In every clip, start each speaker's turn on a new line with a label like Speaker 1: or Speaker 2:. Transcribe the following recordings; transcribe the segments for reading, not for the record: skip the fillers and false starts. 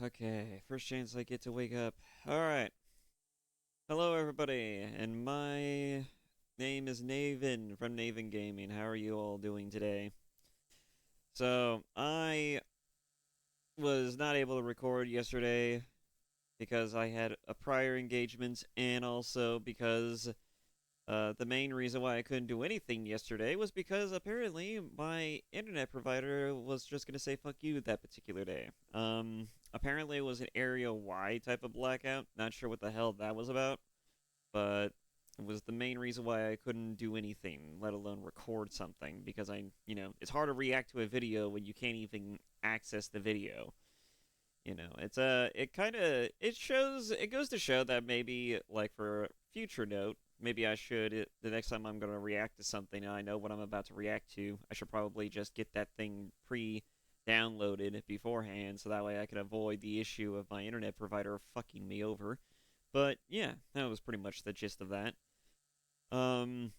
Speaker 1: Okay, first chance I get to wake up. Alright. Hello, everybody, and my name is Naven from Naven Gaming. How are you all doing today? So, I was not able to record yesterday because I had a prior engagement, and also because the main reason why I couldn't do anything yesterday was because apparently my internet provider was just going to say fuck you that particular day. Apparently it was an area wide type of blackout. Not sure what the hell that was about, but it was the main reason why I couldn't do anything, let alone record something, because it's hard to react to a video when you can't even access the video. It goes to show that maybe, like, for future note, maybe I should, the next time I'm going to react to something and I know what I'm about to react to, I should probably just get that thing pre-downloaded beforehand so that way I can avoid the issue of my internet provider fucking me over. But yeah, that was pretty much the gist of that. Um,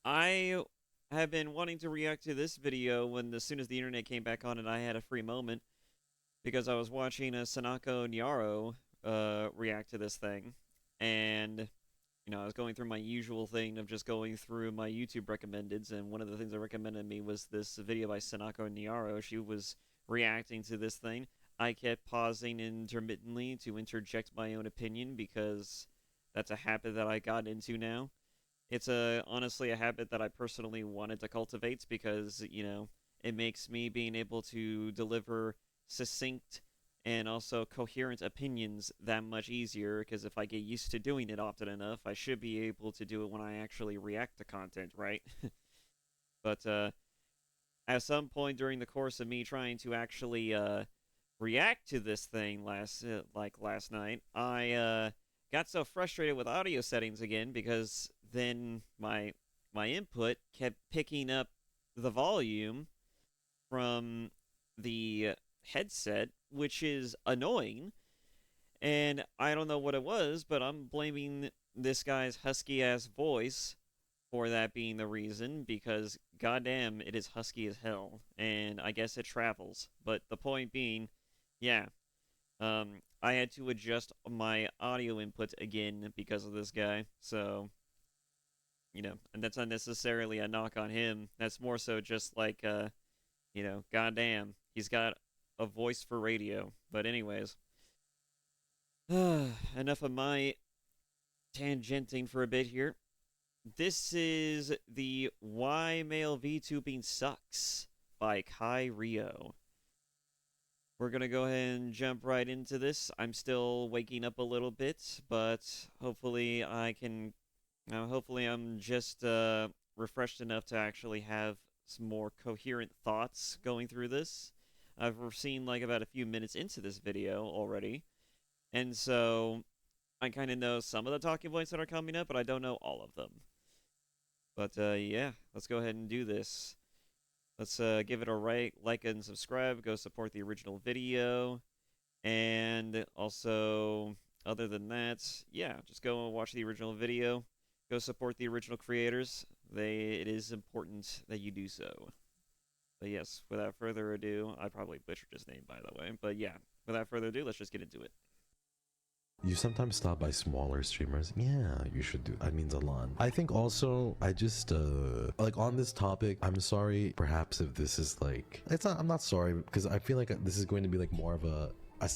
Speaker 1: I have been wanting to react to this video as soon as the internet came back on and I had a free moment because I was watching a Sanako Nyaro react to this thing, and I was going through my usual thing of just going through my YouTube recommendeds, and one of the things that recommended me was this video by Sanako Nyaro. She was reacting to this thing. I kept pausing intermittently to interject my own opinion because that's a habit that I got into now. It's honestly a habit that I personally wanted to cultivate because, it makes me being able to deliver succinct and also coherent opinions that much easier because if I get used to doing it often enough, I should be able to do it when I actually react to content, right? But at some point during the course of me trying to actually react to this thing last night, I got so frustrated with audio settings again because then my input kept picking up the volume from the headset, which is annoying. And I don't know what it was, but I'm blaming this guy's husky ass voice for that being the reason because goddamn it is husky as hell and I guess it travels. But the point being, yeah, I had to adjust my audio input again because of this guy. So, and that's not necessarily a knock on him. That's more so just like goddamn, he's got a voice for radio. But anyways, enough of my tangenting for a bit here. This is the Why Male VTubing Sucks by Kai Rio. We're going to go ahead and jump right into this. I'm still waking up a little bit, but hopefully hopefully I'm just refreshed enough to actually have some more coherent thoughts going through this. I've seen like about a few minutes into this video already, and so I kind of know some of the talking points that are coming up, but I don't know all of them. But yeah, let's go ahead and do this. Let's give it a like and subscribe. Go support the original video. And also, other than that, yeah, just go and watch the original video. Go support the original creators. It is important that you do so. But yes, without further ado, I probably butchered his name, by the way. But yeah, without further ado, let's just get into it.
Speaker 2: You sometimes stop by smaller streamers. Yeah, you should do. That means a lot. I think also, I just, like on this topic, I'm sorry, perhaps if this is like, I'm not sorry, because I feel like this is going to be like more of a I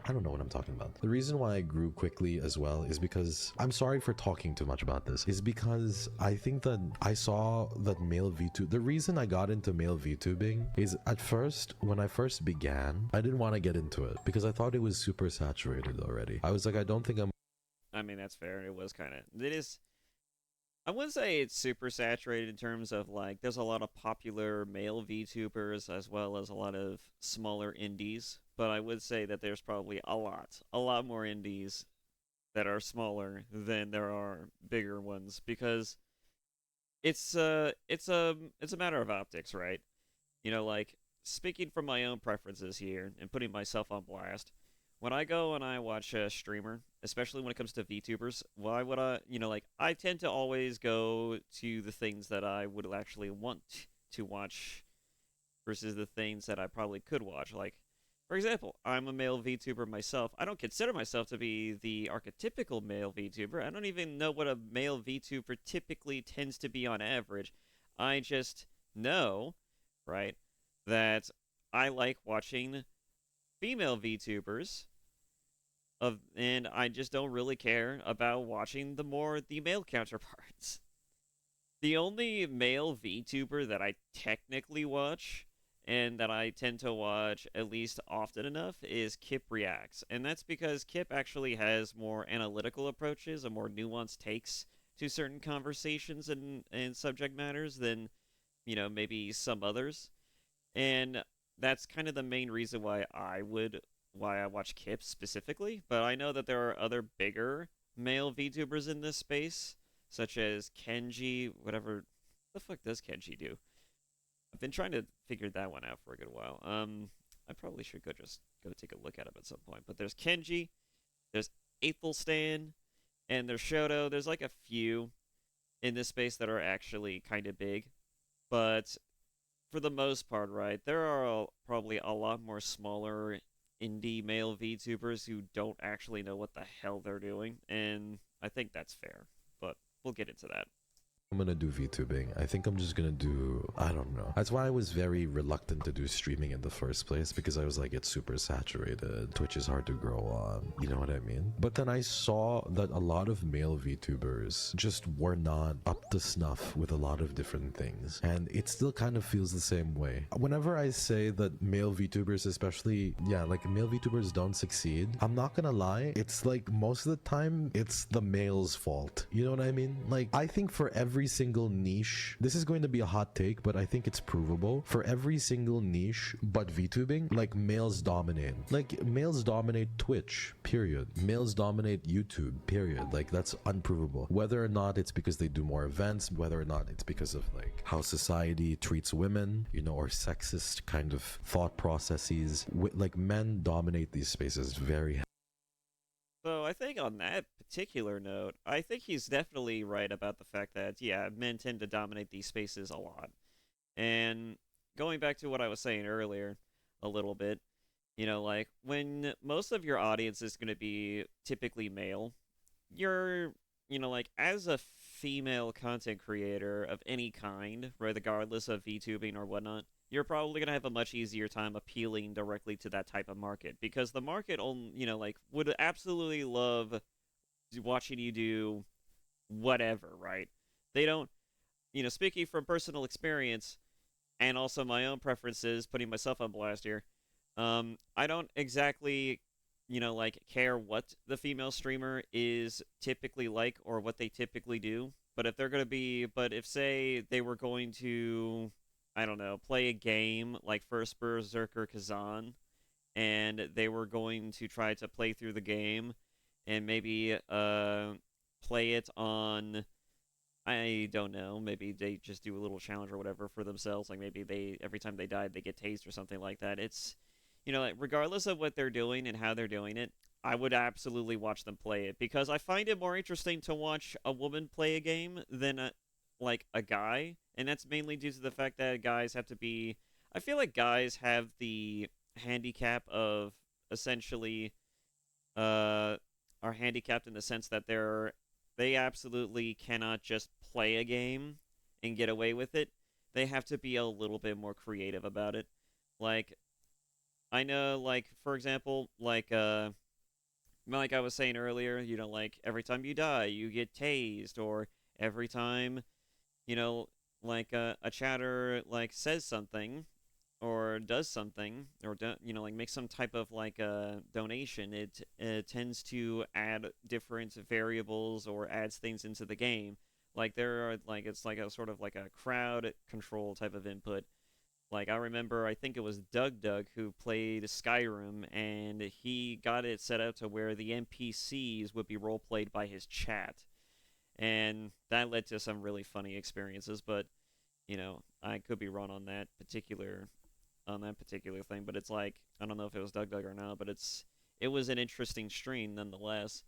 Speaker 2: don't know what I'm talking about. The reason why I grew quickly as well is because, I'm sorry for talking too much about this, is because I think that I saw that male VTube, the reason I got into male VTubing is at first, when I first began, I didn't want to get into it because I thought it was super saturated already. I was like, I don't think
Speaker 1: I mean, that's fair. It was kind of. It is. I wouldn't say it's super saturated in terms of like there's a lot of popular male VTubers as well as a lot of smaller indies, but I would say that there's probably a lot more indies that are smaller than there are bigger ones because it's a matter of optics, right? Like speaking from my own preferences here and putting myself on blast, when I go and I watch a streamer, especially when it comes to VTubers, why would I tend to always go to the things that I would actually want to watch versus the things that I probably could watch. Like, For example, I'm a male VTuber myself. I don't consider myself to be the archetypical male VTuber. I don't even know what a male VTuber typically tends to be on average. I just know, right, that I like watching female VTubers and I just don't really care about watching the male counterparts. The only male VTuber that I technically watch and that I tend to watch at least often enough is Kip Reacts. And that's because Kip actually has more analytical approaches and more nuanced takes to certain conversations and subject matters than, maybe some others. And that's kind of the main reason why I watch Kip specifically. But I know that there are other bigger male VTubers in this space, such as Kenji. Whatever the fuck does Kenji do? I've been trying to figure that one out for a good while. I probably should go take a look at him at some point. But there's Kenji, there's Aethelstan, and there's Shoto. There's like a few in this space that are actually kind of big, but for the most part, right, there are probably a lot more smaller indie male VTubers who don't actually know what the hell they're doing, and I think that's fair. But we'll get into that.
Speaker 2: I'm gonna do VTubing. I think I'm just gonna do, I don't know. That's why I was very reluctant to do streaming in the first place, because I was like, it's super saturated. Twitch is hard to grow on. You know what I mean? But then I saw that a lot of male VTubers just were not up to snuff with a lot of different things. And it still kind of feels the same way. Whenever I say that male VTubers, especially, yeah, like male VTubers don't succeed, I'm not gonna lie. It's like most of the time, it's the male's fault. You know what I mean? Like, I think for every single niche, this is going to be a hot take, but I think it's provable. For every single niche but VTubing, like males dominate. Like males dominate Twitch, period. Males dominate YouTube, period. Like that's unprovable. Whether or not it's because they do more events, whether or not it's because of like how society treats women, you know, or sexist kind of thought processes. Like men dominate these spaces very.
Speaker 1: So I think on that particular note, I think he's definitely right about the fact that, yeah, men tend to dominate these spaces a lot. And going back to what I was saying earlier a little bit, like when most of your audience is going to be typically male, you're, like as a female content creator of any kind, regardless of VTubing or whatnot, you're probably going to have a much easier time appealing directly to that type of market because the market, like would absolutely love watching you do whatever, right? They don't, speaking from personal experience and also my own preferences, putting myself on blast here, I don't exactly, like care what the female streamer is typically like or what they typically do. But if say they were going to, I don't know, play a game like First Berserker Kazan, and they were going to try to play through the game and maybe play it on, I don't know, maybe they just do a little challenge or whatever for themselves. Like maybe they every time they die they get tased or something like that. It's like regardless of what they're doing and how they're doing it, I would absolutely watch them play it because I find it more interesting to watch a woman play a game than like a guy, and that's mainly due to the fact that guys have to be. I feel like guys have the handicap of essentially uh are handicapped in the sense that they absolutely cannot just play a game and get away with it. They have to be a little bit more creative about it. Like I know, like for example, like I was saying earlier, like every time you die, you get tased, or every time, you know, like a chatter like says something or does something or like makes some type of like a donation, it tends to add different variables or adds things into the game. Like there are like it's like a sort of like a crowd control type of input. Like I remember, I think it was Doug who played Skyrim, and he got it set up to where the NPCs would be role played by his chat, and that led to some really funny experiences. But I could be wrong on that particular thing. But it's like I don't know if it was Doug or not, but it was an interesting stream nonetheless.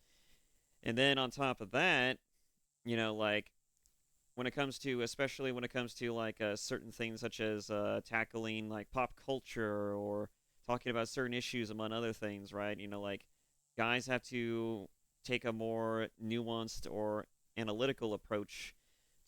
Speaker 1: And then on top of that, like especially when it comes to like certain things such as tackling like pop culture or talking about certain issues among other things, right? Like guys have to take a more nuanced or analytical approach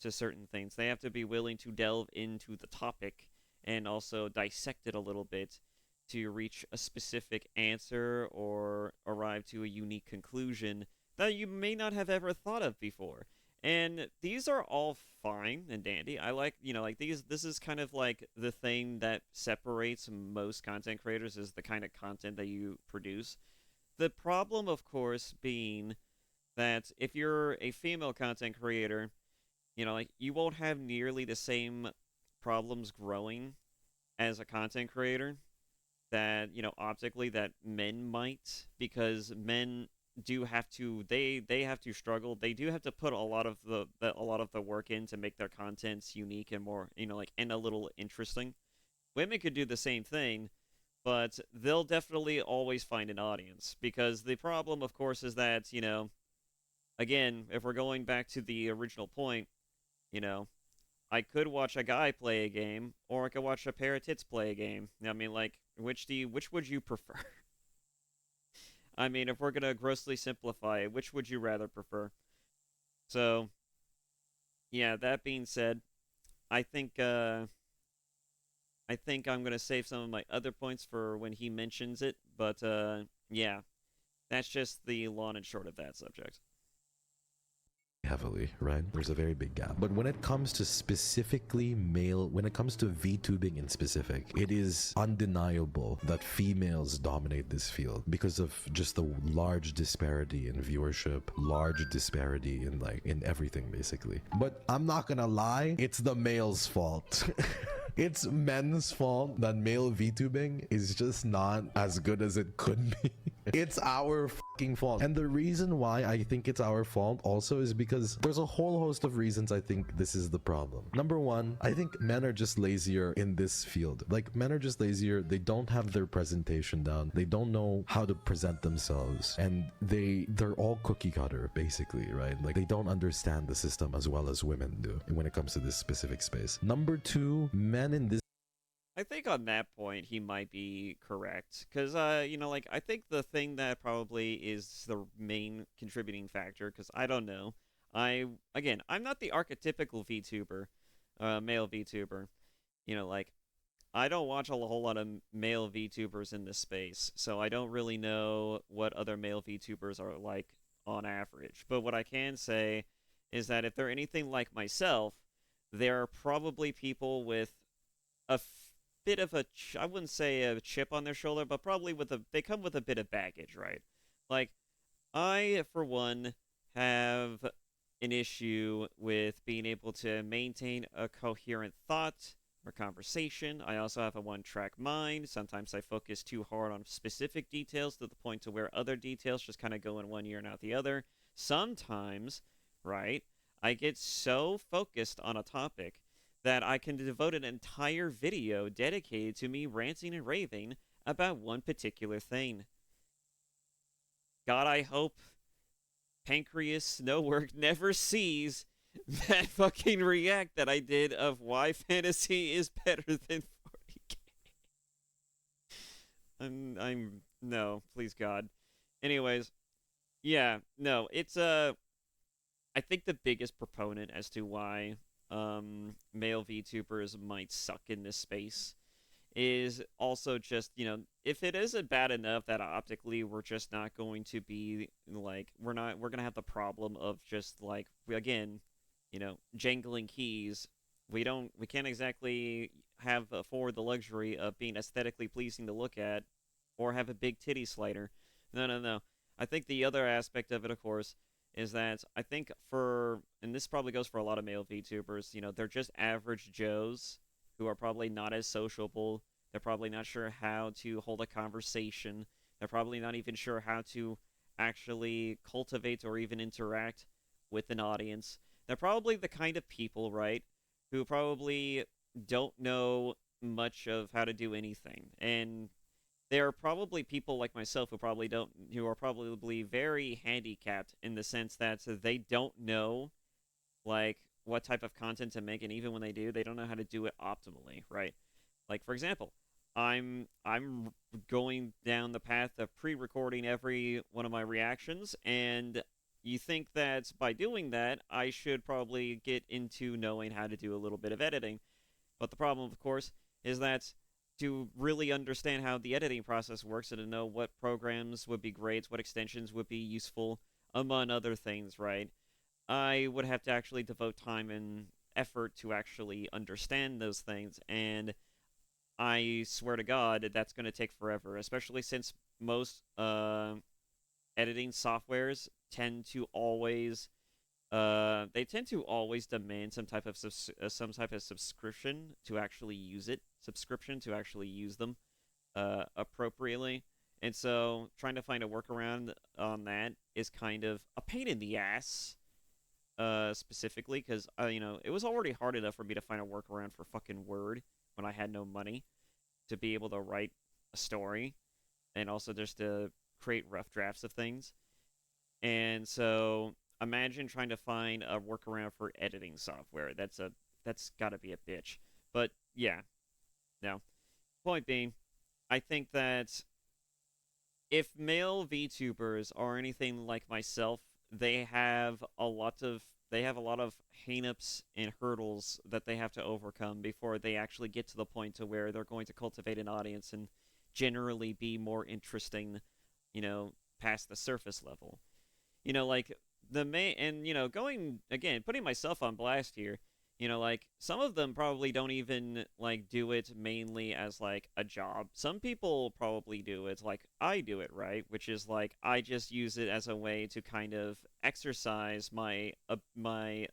Speaker 1: to certain things. They have to be willing to delve into the topic and also dissect it a little bit to reach a specific answer or arrive to a unique conclusion that you may not have ever thought of before. And these are all fine and dandy. I like, like these this is kind of like the thing that separates most content creators is the kind of content that you produce. The problem of course being that if you're a female content creator, like you won't have nearly the same problems growing as a content creator that optically that men might, because men do have to they have to struggle. They do have to put a lot of the work in to make their contents unique and more like and a little interesting. Women could do the same thing, but they'll definitely always find an audience, because the problem of course is that again, if we're going back to the original point, you know I could watch a guy play a game, or I could watch a pair of tits play a game. I mean, like, which would you prefer? I mean, if we're gonna grossly simplify it, which would you rather prefer? So, yeah. That being said, I think I think I'm gonna save some of my other points for when he mentions it. But yeah, that's just the long and short of that subject.
Speaker 2: Heavily, right? There's a very big gap. But when it comes to specifically male, when it comes to VTubing in specific, it is undeniable that females dominate this field because of just the large disparity in viewership, large disparity in in everything basically. But I'm not gonna lie, it's the male's fault. It's men's fault that male VTubing is just not as good as it could be. It's our fucking fault. And the reason why I think it's our fault also is because there's a whole host of reasons I think this is the problem. Number one, I think men are just lazier in this field. Like, men are just lazier. They don't have their presentation down. They don't know how to present themselves. And they're all cookie cutter, basically, right? Like, they don't understand the system as well as women do when it comes to this specific space. Number two, men in this
Speaker 1: I think on that point he might be correct, because like I think the thing that probably is the main contributing factor, because I don't know, I'm not the archetypical VTuber, male VTuber, like I don't watch a whole lot of male VTubers in this space, so I don't really know what other male VTubers are like on average. But what I can say is that if they're anything like myself, there are probably people with a bit of I wouldn't say a chip on their shoulder, but probably they come with a bit of baggage, right? Like, I, for one, have an issue with being able to maintain a coherent thought or conversation. I also have a one-track mind. Sometimes I focus too hard on specific details to the point to where other details just kind of go in one ear and out the other. Sometimes, right, I get so focused on a topic that I can devote an entire video dedicated to me ranting and raving about one particular thing. God, I hope Pancreas No Work never sees that fucking react that I did of why fantasy is better than 40k. No, please God. Anyways, yeah, no, it's I think the biggest proponent as to why male VTubers might suck in this space is also just, if it isn't bad enough that optically we're just not going to be like, we're going to have the problem of just like, again, jangling keys. We can't exactly afford the luxury of being aesthetically pleasing to look at or have a big titty slider. No, no, no. I think the other aspect of it, of course, is that I think and this probably goes for a lot of male VTubers, they're just average Joes who are probably not as sociable. They're probably not sure how to hold a conversation. They're probably not even sure how to actually cultivate or even interact with an audience. They're probably the kind of people, right, who probably don't know much of how to do anything. And there are probably people like myself who are probably very handicapped in the sense that they don't know, like, what type of content to make, and even when they do, they don't know how to do it optimally, right? Like, for example, I'm going down the path of pre-recording every one of my reactions, and you think that by doing that, I should probably get into knowing how to do a little bit of editing. But the problem, of course, is that to really understand how the editing process works and to know what programs would be great, what extensions would be useful, among other things, right? I would have to actually devote time and effort to actually understand those things, and I swear to God, that's going to take forever, especially since most editing softwares tend to always they tend to always demand some type of subscription to actually use it, subscription to actually use them appropriately. And so trying to find a workaround on that is kind of a pain in the ass, specifically because it was already hard enough for me to find a workaround for fucking Word when I had no money to be able to write a story and also just to create rough drafts of things. And so imagine trying to find a workaround for editing software. That's got to be a bitch. But yeah, no. Point being, I think that if male VTubers are anything like myself, they have a lot of hangups and hurdles that they have to overcome before they actually get to the point to where they're going to cultivate an audience and generally be more interesting, past the surface level. Like the main and going again, putting myself on blast here. Like some of them probably don't even like do it mainly as like a job. Some people probably do it like I do it, right? Which is like I just use it as a way to kind of exercise my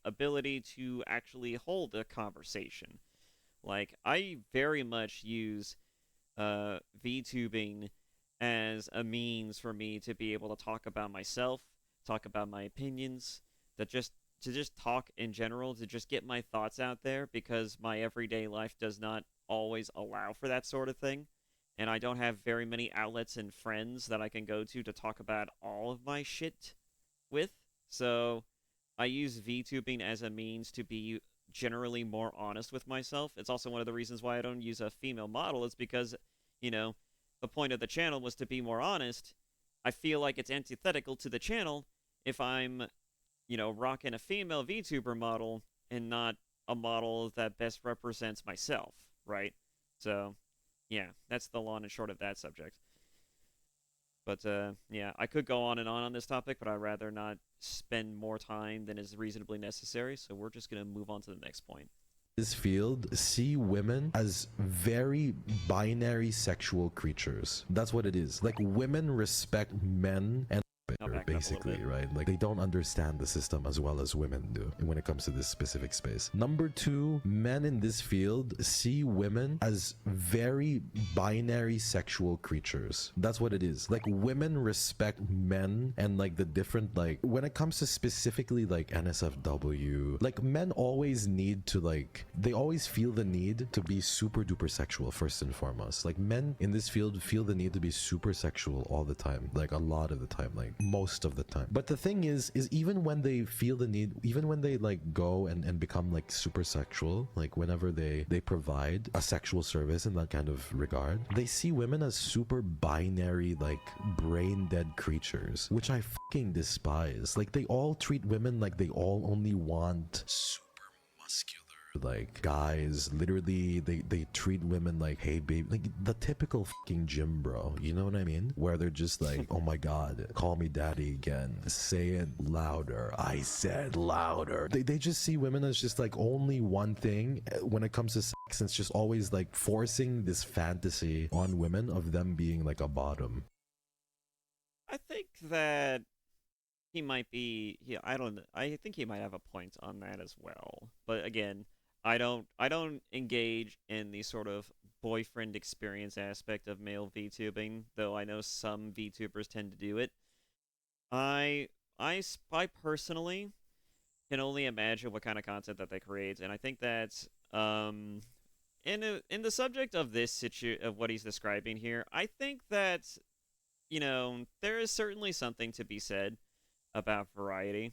Speaker 1: ability to actually hold a conversation. Like I very much use VTubing as a means for me to be able to talk about myself, talk about my opinions, that just to just talk in general, to just get my thoughts out there because my everyday life does not always allow for that sort of thing. And I don't have very many outlets and friends that I can go to talk about all of my shit with. So I use VTubing as a means to be generally more honest with myself. It's also one of the reasons why I don't use a female model, is because, you know, the point of the channel was to be more honest. I feel like it's antithetical to the channel if I'm, rocking a female VTuber model and not a model that best represents myself, right? So, yeah, that's the long and short of that subject. But yeah, I could go on this topic, but I'd rather not spend more time than is reasonably necessary. So we're just gonna move on to the next point.
Speaker 2: This field see women as very binary sexual creatures. That's what it is. Like women respect men and
Speaker 1: I'll back it up a little
Speaker 2: basically,
Speaker 1: bit.
Speaker 2: right? Like they don't understand the system as well as women do when it comes to this specific space. Number two, men in this field see women as very binary sexual creatures. That's what it is. Like women respect men and like the different, like when it comes to specifically like NSFW, like men always need to like, they always feel the need to be super duper sexual first and foremost. Like men in this field feel the need to be super sexual all the time, like a lot of the time, like most of the time. But the thing is even when they feel the need, even when they like go and become like super sexual, like whenever they provide a sexual service in that kind of regard, they see women as super binary, like brain dead creatures, which I fucking despise. Like they all treat women like they all only want super muscular like guys. Literally they treat women like, hey baby, like the typical fucking gym bro, you know what I mean, where they're just like, oh my god, call me daddy again, say it louder, I said louder. They just see women as just like only one thing when it comes to sex, and it's just always like forcing this fantasy on women of them being like a bottom.
Speaker 1: I think that he might be. I don't. I think he might have a point on that as well. But again, I don't engage in the sort of boyfriend experience aspect of male VTubing, though I know some VTubers tend to do it. I I personally can only imagine what kind of content that they create, and I think that in the subject of of what he's describing here, I think that there is certainly something to be said about variety.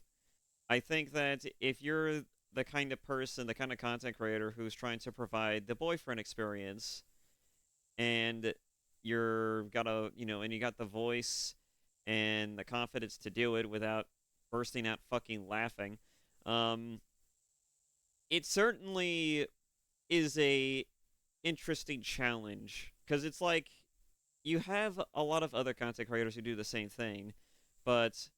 Speaker 1: I think that if you're the kind of person, the kind of content creator who's trying to provide the boyfriend experience, and and you got the voice and the confidence to do it without bursting out fucking laughing. Um, it certainly is a interesting challenge because it's like you have a lot of other content creators who do the same thing, but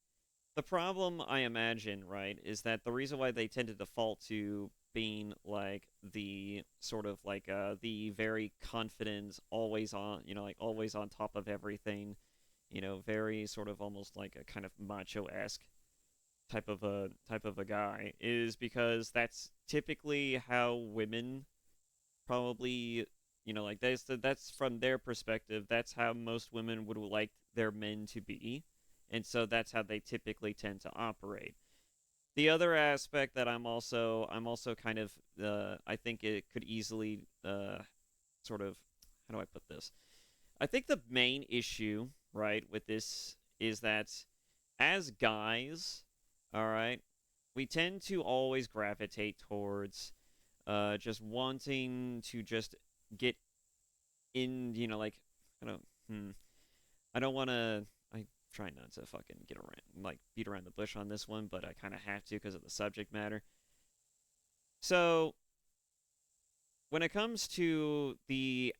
Speaker 1: the problem I imagine, right, is that the reason why they tend to default to being like the sort of like the very confident, always on, like always on top of everything, very sort of almost like a kind of macho-esque type of a guy is because that's typically how women probably like that's from their perspective, that's how most women would like their men to be, and so that's how they typically tend to operate. The other aspect that I'm also kind of I think it could easily sort of, how do I put this, I think the main issue, right, with this is that as guys, all right, we tend to always gravitate towards just wanting to just get in, like, I don't, I don't want to. I try not to fucking get around, like, beat around the bush on this one, but I kind of have to because of the subject matter. So, when it comes to the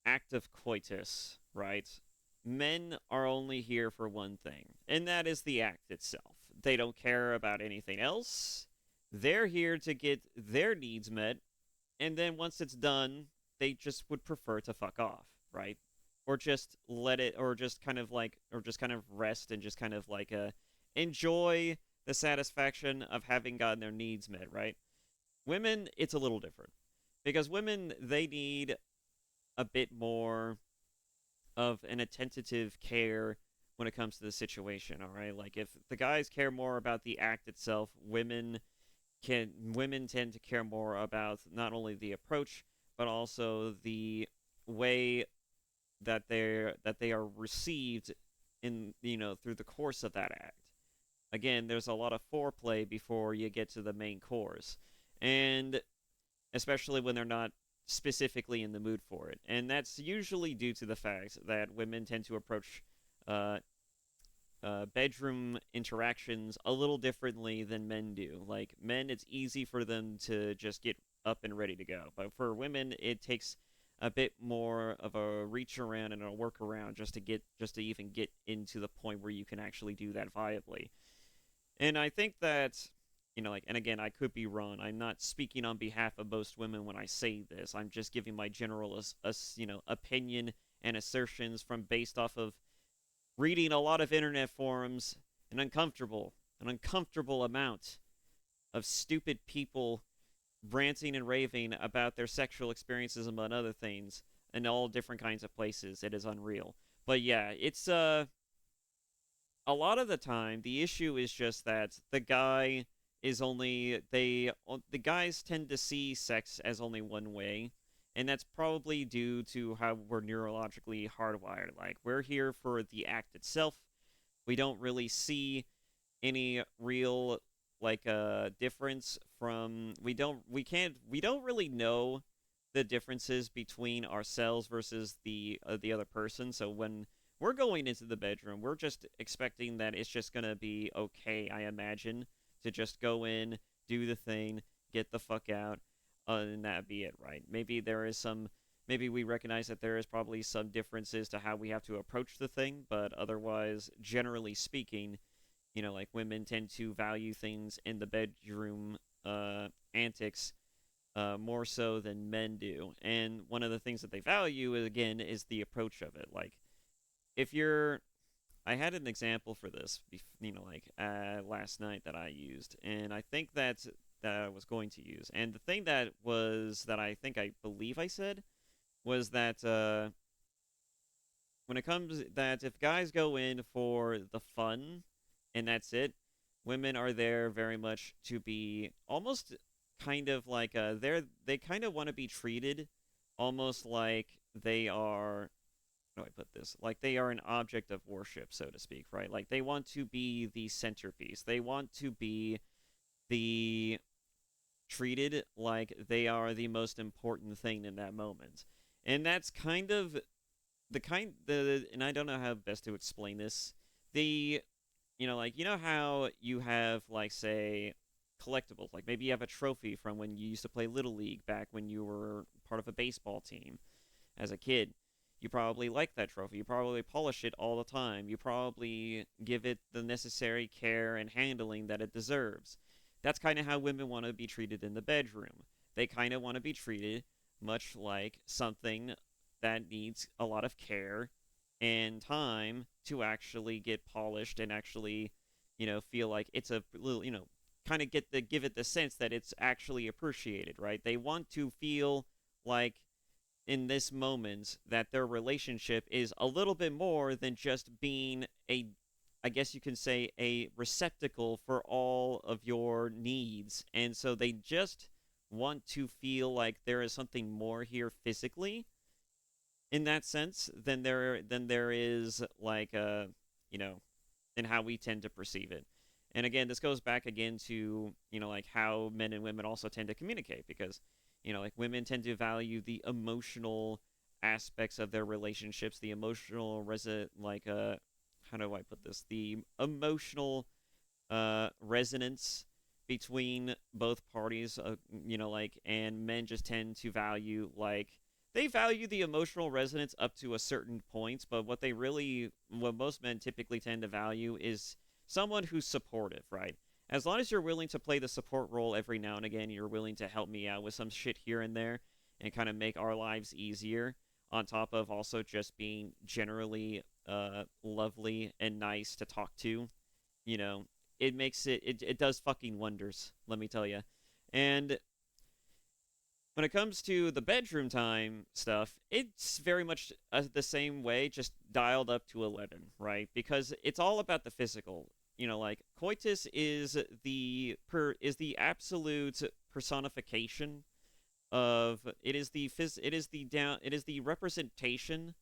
Speaker 1: act of coitus, right? Men are only here for one thing, and that is the act itself. They don't care about anything else. They're here to get their needs met, and then once it's done, they just would prefer to fuck off, right? Or just let it, or just kind of like, or just kind of rest and just kind of like enjoy the satisfaction of having gotten their needs met, right? Women, it's a little different because women, they need a bit more of an attentive care when it comes to the situation, all right? Like if the guys care more about the act itself, women tend to care more about not only the approach but also the way that they are received in, through the course of that act. Again, there's a lot of foreplay before you get to the main course, and especially when they're not specifically in the mood for it. And that's usually due to the fact that women tend to approach uh, bedroom interactions a little differently than men do. Like men, it's easy for them to just get up and ready to go, but for women, it takes a bit more of a reach around and a work around just to even get into the point where you can actually do that viably. And I think that, like, and again, I could be wrong. I'm not speaking on behalf of most women when I say this. I'm just giving my general, opinion and assertions from based off of reading a lot of internet forums, an uncomfortable amount of stupid people ranting and raving about their sexual experiences among other things in all different kinds of places. It is unreal. But yeah, it's a lot of the time the issue is just that the guys tend to see sex as only one way, and that's probably due to how we're neurologically hardwired. Like we're here for the act itself. We don't really see any real like difference from we don't really know the differences between ourselves versus the other person. So when we're going into the bedroom, we're just expecting that it's just gonna be okay, I imagine, to just go in, do the thing, get the fuck out, and that be it, right? Maybe we recognize that there is probably some differences to how we have to approach the thing, but otherwise, generally speaking, like women tend to value things in the bedroom antics more so than men do. And one of the things that they value, again, is the approach of it. Like, if you're. I had an example for this, like last night that I used, and I think that I was going to use. And the thing that I think I believe I said was that when it comes that if guys go in for the fun and that's it, women are there very much to be almost kind of like they kind of want to be treated almost like they are, how do I put this? Like they are an object of worship, so to speak, right? Like they want to be the centerpiece. They want to be the treated like they are the most important thing in that moment. And that's kind of and I don't know how best to explain this. The like how you have like say collectibles, like maybe you have a trophy from when you used to play little league back when you were part of a baseball team as a kid. You probably like that trophy. You probably polish it all the time. You probably give it the necessary care and handling that it deserves. That's kind of how women want to be treated in the bedroom. They kind of want to be treated much like something that needs a lot of care and time to actually get polished and actually, feel like it's a little, kind of give it the sense that it's actually appreciated, right? They want to feel like in this moment that their relationship is a little bit more than just being a, I guess you can say, a receptacle for all of your needs. And so they just want to feel like there is something more here physically in that sense than there is like you know in how we tend to perceive it. And again, this goes back again to like how men and women also tend to communicate, because like women tend to value the emotional aspects of their relationships, the emotional like how do I put this, the emotional resonance between both parties, like, and men just tend to value, like, they value the emotional resonance up to a certain point, but what most men typically tend to value is someone who's supportive, right? As long as you're willing to play the support role every now and again, you're willing to help me out with some shit here and there and kind of make our lives easier, on top of also just being generally lovely and nice to talk to, you know, it does fucking wonders, let me tell you. And when it comes to the bedroom time stuff, it's very much the same way, just dialed up to 11, right? Because it's all about the physical. Like coitus is the absolute personification of, it is the representation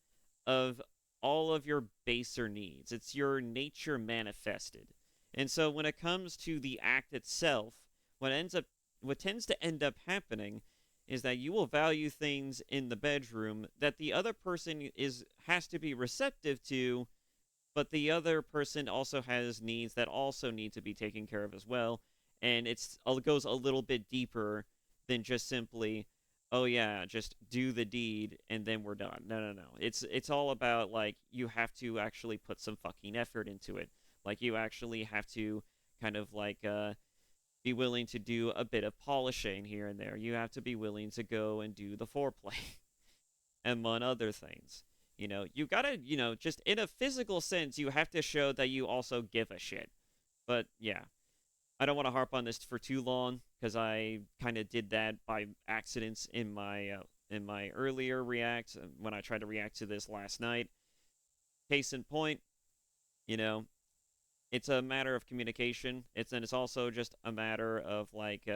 Speaker 1: of all of your baser needs. It's your nature manifested. And so when it comes to the act itself, what ends up what tends to end up happening is that you will value things in the bedroom that the other person is has to be receptive to, but the other person also has needs that also need to be taken care of as well. And it goes a little bit deeper than just simply, oh yeah, just do the deed and then we're done. No, no, no. It's all about, like, you have to actually put some fucking effort into it. Like, you actually have to kind of like be willing to do a bit of polishing here and there. You have to be willing to go and do the foreplay among other things. You gotta, just in a physical sense, you have to show that you also give a shit. But yeah, I don't want to harp on this for too long because I kind of did that by accidents in my earlier react when I tried to react to this last night. Case in point, you know, it's a matter of communication. It's also just a matter of like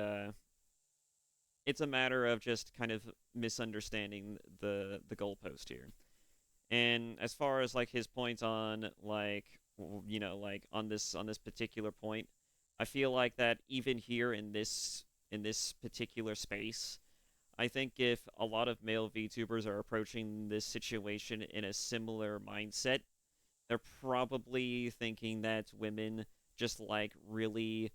Speaker 1: it's a matter of just kind of misunderstanding the goalpost here. And as far as like his points on, like, like on this particular point, I feel like that even here in this particular space, I think if a lot of male VTubers are approaching this situation in a similar mindset, they're probably thinking that women just like really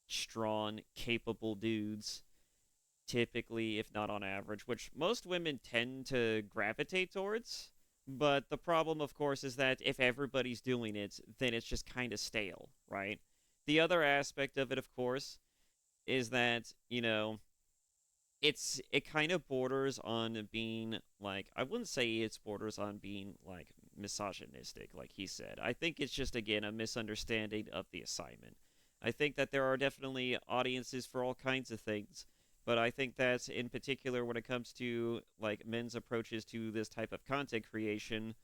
Speaker 1: strong, capable dudes, typically, if not on average, which most women tend to gravitate towards. But the problem, of course, is that if everybody's doing it, then it's just kind of stale, right? The other aspect of it, of course, is that, it kind of borders on being like, I wouldn't say it's borders on being like misogynistic, like he said. I think it's just, again, a misunderstanding of the assignment. I think that there are definitely audiences for all kinds of things, but I think that in particular when it comes to like men's approaches to this type of content creation,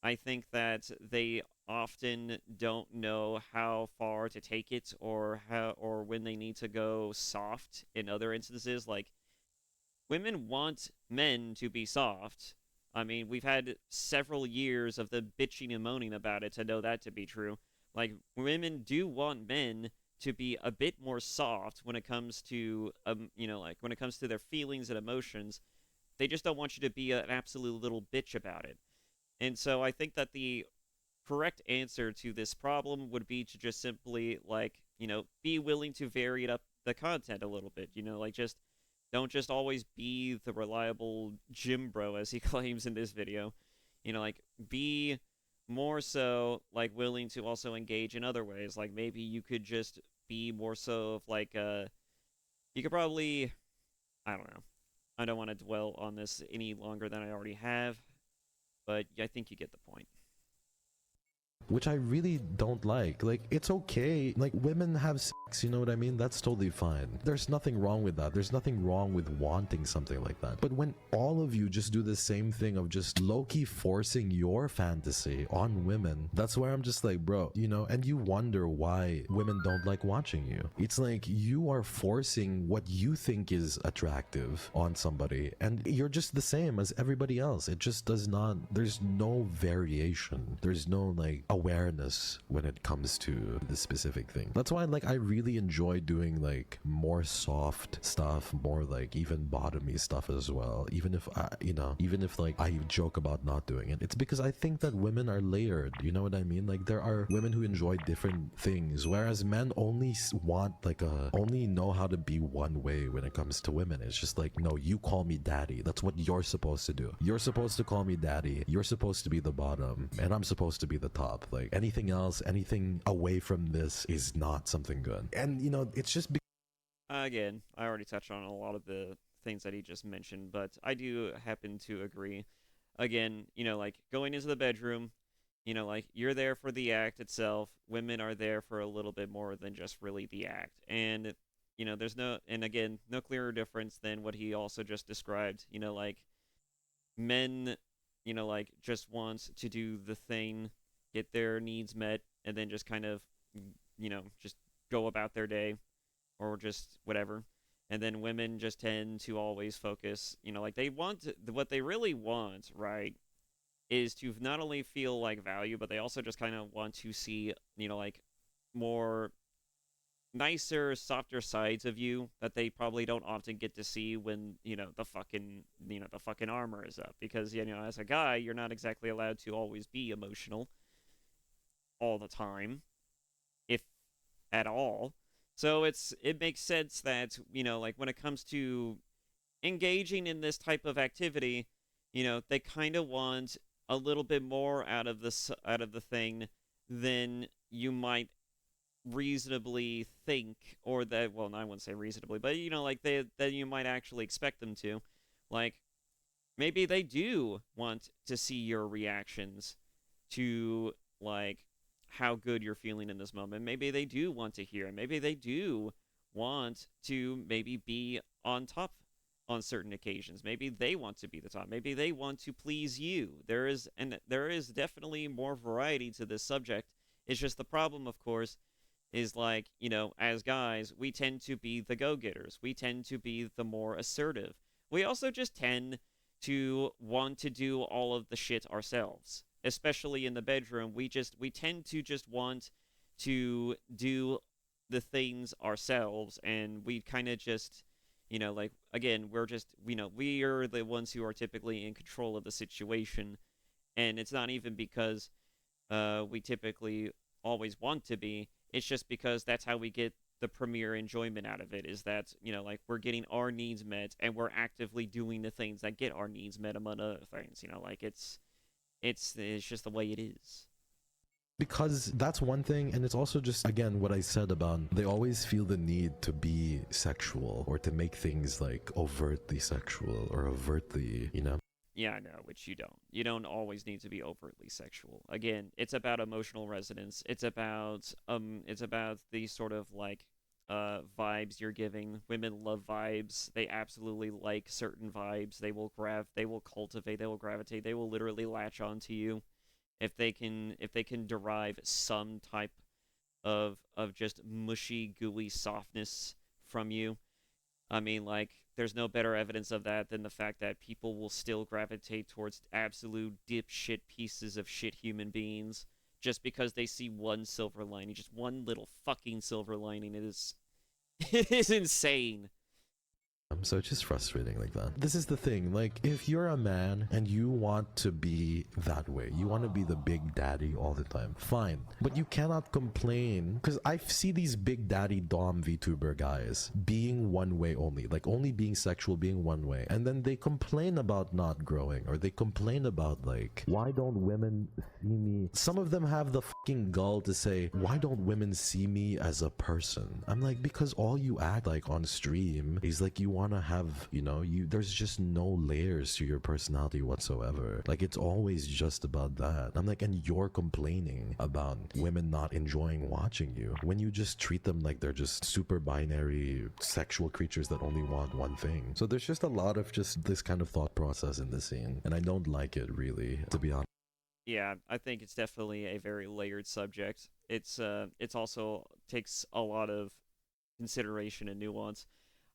Speaker 1: I think that they often don't know how far to take it, or when they need to go soft in other instances. Like, women want men to be soft. I mean, we've had several years of the bitching and moaning about it to know that to be true. Like, women do want men to be a bit more soft when it comes to like when it comes to their feelings and emotions, They just don't want you to be an absolute little bitch about it. And so I think that the correct answer to this problem would be to just simply, like, be willing to vary it up the content a little bit. Like, just don't just always be the reliable gym bro as he claims in this video. Like, be more so like willing to also engage in other ways. Like, maybe you could just be more so of like you could probably, I don't know. I don't want to dwell on this any longer than I already have, but I think you get the point.
Speaker 2: which I really don't like. Like, it's okay. Like, women have sex, you know what I mean? That's totally fine. There's nothing wrong with that. There's nothing wrong with wanting something like that. But when all of you just do the same thing of just low-key forcing your fantasy on women, that's where I'm just like, bro, and you wonder why women don't like watching you. It's like you are forcing what you think is attractive on somebody, and you're just the same as everybody else. It just does not, there's no variation. There's no, like, awareness when it comes to the specific thing. That's why, like, I really enjoy doing like more soft stuff, more like even bottomy stuff as well, even if even if like I joke about not doing it. It's because I think that women are layered, you know what I mean? Like, there are women who enjoy different things, whereas men only want like only know how to be one way when it comes to women. It's just like, no, you call me daddy. That's what you're supposed to do. You're supposed to call me daddy. You're supposed to be the bottom, and I'm supposed to be the top. Like, anything else, anything away from this is not something good. And it's just
Speaker 1: Again, I already touched on a lot of the things that he just mentioned, but I do happen to agree. Again, like going into the bedroom, like you're there for the act itself. Women are there for a little bit more than just really the act. And, there's no, and again, no clearer difference than what he also just described. Like men, like just want to do the thing, get their needs met, and then just kind of, just go about their day or just whatever. And then women just tend to always focus, like they want what they really want, right? Is to not only feel like value, but they also just kind of want to see, like more nicer, softer sides of you that they probably don't often get to see when, the fucking armor is up. Because, as a guy, you're not exactly allowed to always be emotional all the time, if at all. So it makes sense that, like when it comes to engaging in this type of activity, they kind of want a little bit more out of the thing than you might reasonably think, or that, well, I wouldn't say reasonably, but like that you might actually expect them to. Like, maybe they do want to see your reactions to, like, how good you're feeling in this moment. Maybe they do want to hear. Maybe they do want to maybe be on top on certain occasions. Maybe they want to be the top. Maybe they want to please you. There is definitely more variety to this subject. It's just the problem, of course, is like, as guys, we tend to be the go-getters. We tend to be the more assertive. We also just tend to want to do all of the shit ourselves. Especially in the bedroom, we tend to just want to do the things ourselves, and we kind of just, like, again, we're just, we are the ones who are typically in control of the situation. And it's not even because we typically always want to be. It's just because that's how we get the premier enjoyment out of it, is that, like, we're getting our needs met, and we're actively doing the things that get our needs met, among other things. Like, it's just the way it is.
Speaker 2: because that's one thing, and it's also just, again, what I said about they always feel the need to be sexual or to make things like overtly sexual or overtly,
Speaker 1: Yeah, no, which you don't. You don't always need to be overtly sexual. Again, it's about emotional resonance. It's about the sort of like vibes you're giving. Women love vibes. They absolutely like certain vibes. They will cultivate, they will gravitate, they will literally latch onto you if they can derive some type of just mushy, gooey softness from you. I mean, like, there's no better evidence of that than the fact that people will still gravitate towards absolute dipshit pieces of shit human beings just because they see one silver lining, just one little fucking silver lining. It is, it is insane.
Speaker 2: So it's just frustrating like that. This is the thing. Like, if you're a man and you want to be that way, you want to be the big daddy all the time, fine. But you cannot complain because I see these big daddy Dom VTuber guys being one way only, like only being sexual, being one way. And then they complain about not growing, or they complain about, like, why don't women see me? Some of them have the fucking gall to say, why don't women see me as a person? I'm like, because all you act like on stream is like you want to have, there's just no layers to your personality whatsoever. Like, it's always just about that. I'm like, and you're complaining about women not enjoying watching you when you just treat them like they're just super binary sexual creatures that only want one thing. So there's just a lot of just this kind of thought process in the scene, and I don't like it, really, to be honest.
Speaker 1: Yeah, I think it's definitely a very layered subject. It's also takes a lot of consideration and nuance.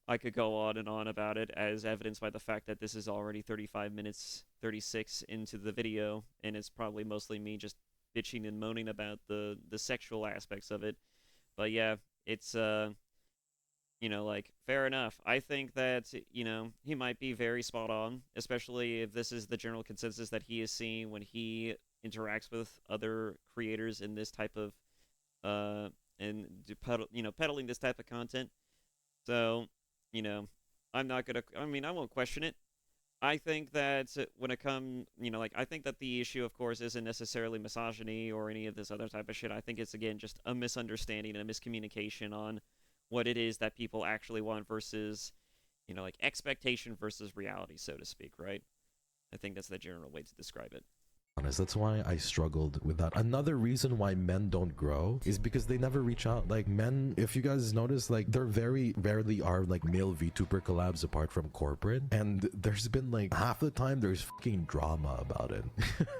Speaker 1: I could go on and on about it, as evidenced by the fact that this is already 35 minutes 36 into the video, and it's probably mostly me just bitching and moaning about the sexual aspects of it. But yeah, it's like, fair enough. I think that, he might be very spot on, especially if this is the general consensus that he is seeing when he interacts with other creators in this type of uh and peddling this type of content. So, you know, I'm not gonna. I mean, I won't question it. I think that when it comes, I think that the issue, of course, isn't necessarily misogyny or any of this other type of shit. I think it's, again, just a misunderstanding and a miscommunication on what it is that people actually want versus, like, expectation versus reality, so to speak, right? I think that's the general way to describe it.
Speaker 2: Honest. That's why I struggled with that. Another reason why men don't grow is because they never reach out. Like, men, if you guys notice, like, there very rarely are like male VTuber collabs apart from corporate, and there's been like half the time there's fucking drama about it.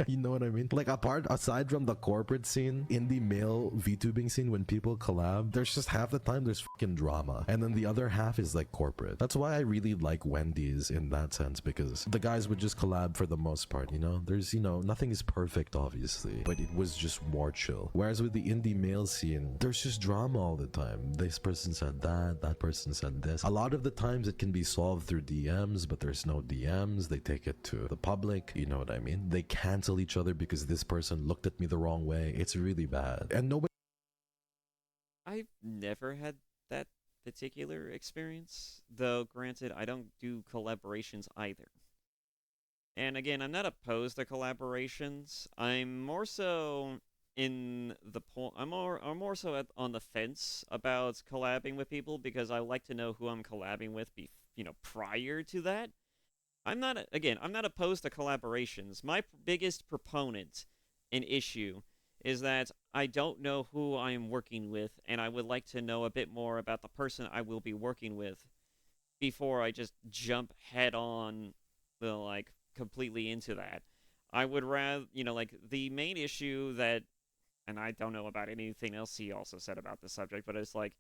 Speaker 2: You know what I mean? Like, aside from the corporate scene, in the male VTubing scene, when people collab, there's just half the time there's fucking drama, and then the other half is like corporate. That's why I really like Wendy's in that sense, because the guys would just collab for the most part. There's nothing is perfect, obviously, but it was just more chill. Whereas with the indie male scene, there's just drama all the time. This person said that person said this. A lot of the times it can be solved through DMs, but there's no DMs. They take it to the public, you know what I mean? They cancel each other because this person looked at me the wrong way. It's really bad. And nobody.
Speaker 1: I've never had that particular experience, though granted, I don't do collaborations either. And again, I'm not opposed to collaborations. I'm more so in the point. I'm more so on the fence about collabing with people because I like to know who I'm collabing with. Prior to that, I'm not opposed to collaborations. My biggest proponent and issue is that I don't know who I am working with, and I would like to know a bit more about the person I will be working with before I just jump head on, like, completely into that. I would rather, like, the main issue that, and I don't know about anything else he also said about this subject, but it's like,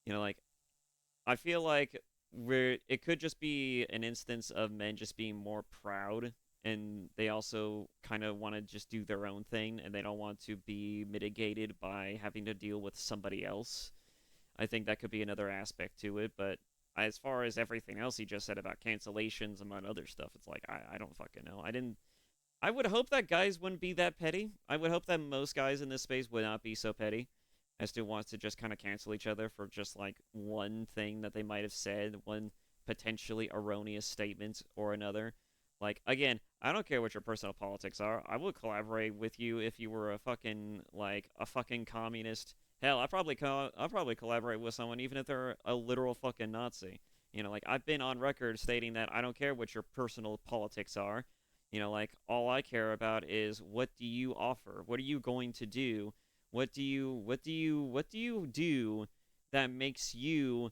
Speaker 1: like, I feel like it could just be an instance of men just being more proud, and they also kind of want to just do their own thing, and they don't want to be mitigated by having to deal with somebody else. I think that could be another aspect to it, but as far as everything else he just said about cancellations, among other stuff, it's like, I don't fucking know. I would hope that guys wouldn't be that petty. I would hope that most guys in this space would not be so petty as to want to just kind of cancel each other for just like one thing that they might have said, one potentially erroneous statement or another. Like, again, I don't care what your personal politics are. I would collaborate with you if you were a fucking communist. Hell, I'll probably collaborate with someone even if they're a literal fucking Nazi. Like, I've been on record stating that I don't care what your personal politics are. Like, all I care about is, what do you offer? What are you going to do? What do you do that makes you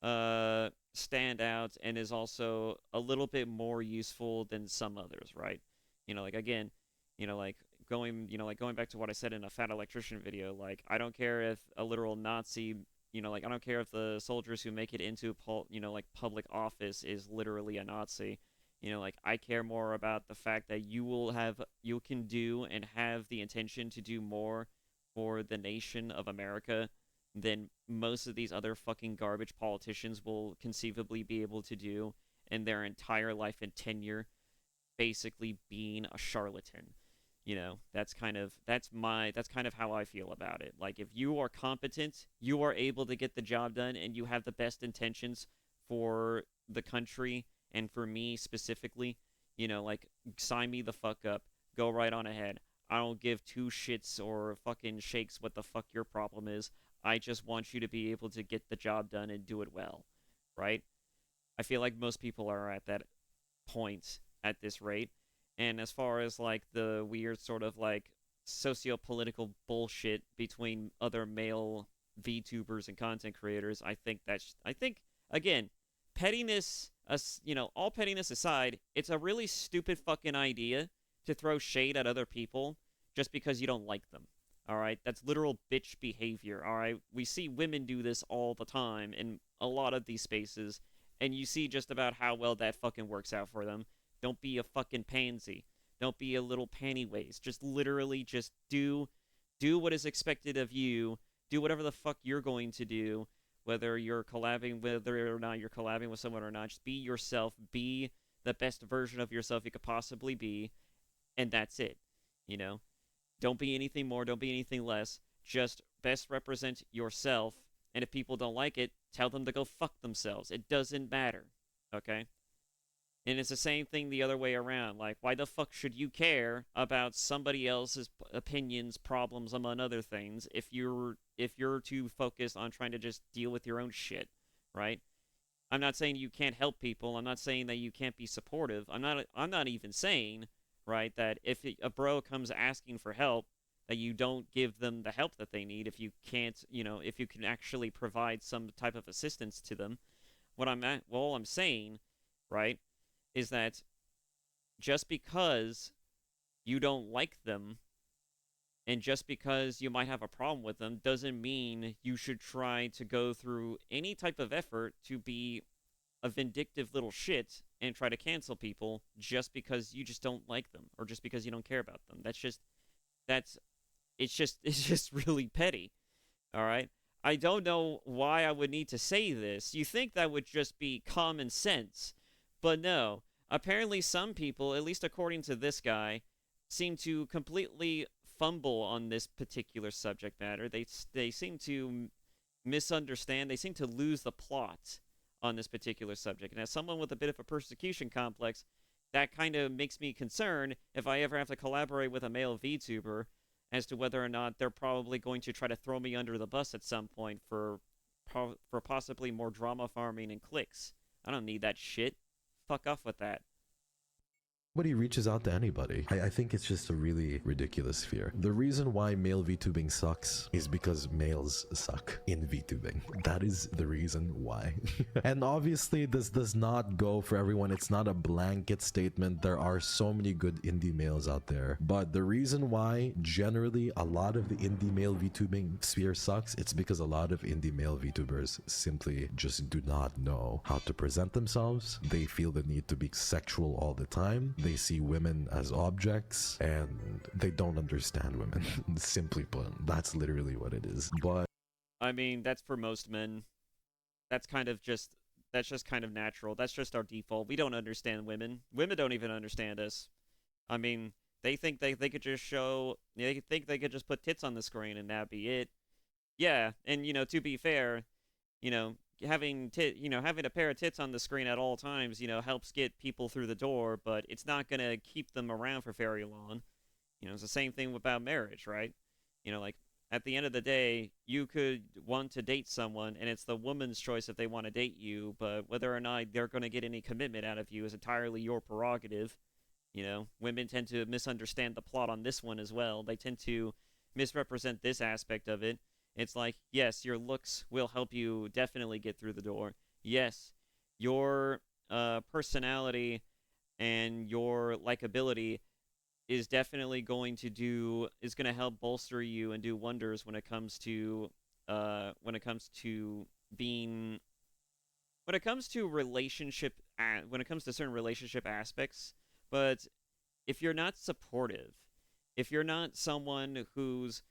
Speaker 1: stand out and is also a little bit more useful than some others, right? Like, again, like, going back to what I said in a fat electrician video, like, I don't care if a literal Nazi, like, I don't care if the soldiers who make it into like, public office is literally a Nazi. Like, I care more about the fact that you can do and have the intention to do more for the nation of America than most of these other fucking garbage politicians will conceivably be able to do in their entire life and tenure, basically being a charlatan. That's kind of how I feel about it. Like, if you are competent, you are able to get the job done, and you have the best intentions for the country and for me specifically, like, sign me the fuck up. Go right on ahead. I don't give two shits or fucking shakes what the fuck your problem is. I just want you to be able to get the job done and do it well, right? I feel like most people are at that point at this rate. And as far as like the weird sort of like socio-political bullshit between other male VTubers and content creators, I think again, pettiness, all pettiness aside, it's a really stupid fucking idea to throw shade at other people just because you don't like them. All right, that's literal bitch behavior. All right, we see women do this all the time in a lot of these spaces, and you see just about how well that fucking works out for them. Don't be a fucking pansy. Don't be a little pantywaist. Just literally just do what is expected of you. Do whatever the fuck you're going to do, whether or not you're collabing with someone or not. Just be yourself. Be the best version of yourself you could possibly be, and that's it. You know, don't be anything more. Don't be anything less. Just best represent yourself. And if people don't like it, tell them to go fuck themselves. It doesn't matter. Okay? And it's the same thing the other way around. Like, why the fuck should you care about somebody else's opinions, problems, among other things, if you're too focused on trying to just deal with your own shit, right? I'm not saying you can't help people. I'm not saying that you can't be supportive. I'm not even saying, right, that if a bro comes asking for help, that you don't give them the help that they need if you can't, if you can actually provide some type of assistance to them. All I'm saying, right, is that just because you don't like them and just because you might have a problem with them doesn't mean you should try to go through any type of effort to be a vindictive little shit and try to cancel people just because you just don't like them or just because you don't care about them. That's it's just really petty. All right? I don't know why I would need to say this. You think that would just be common sense, but no. Apparently, some people, at least according to this guy, seem to completely fumble on this particular subject matter. They seem to misunderstand. They seem to lose the plot on this particular subject. And as someone with a bit of a persecution complex, that kind of makes me concerned if I ever have to collaborate with a male VTuber as to whether or not they're probably going to try to throw me under the bus at some point for possibly more drama farming and clicks. I don't need that shit. Fuck off with that.
Speaker 2: Nobody reaches out to anybody. I think it's just a really ridiculous fear. The reason why male VTubing sucks is because males suck in VTubing. That is the reason why. And obviously this does not go for everyone. It's not a blanket statement. There are so many good indie males out there. But the reason why generally a lot of the indie male VTubing sphere sucks, it's because a lot of indie male VTubers simply just do not know how to present themselves. They feel the need to be sexual all the time. They see women as objects and they don't understand women. Simply put, that's literally what it is. But
Speaker 1: I mean, that's for most men. That's kind of just that's just kind of natural. That's just our default. We don't understand women. Women don't even understand us. I mean, they could just they think they could just put tits on the screen and that'd be it. Yeah, and to be fair, having a pair of tits on the screen at all times, helps get people through the door, but it's not going to keep them around for very long. It's the same thing about marriage, right? Like, at the end of the day, you could want to date someone and it's the woman's choice if they want to date you, but whether or not they're going to get any commitment out of you is entirely your prerogative. Women tend to misunderstand the plot on this one as well. They tend to misrepresent this aspect of it. It's like, yes, your looks will help you definitely get through the door. Yes, your personality and your likability is going to help bolster you and do wonders being when it comes to when it comes to certain relationship aspects. But if you're not supportive, if you're not someone who's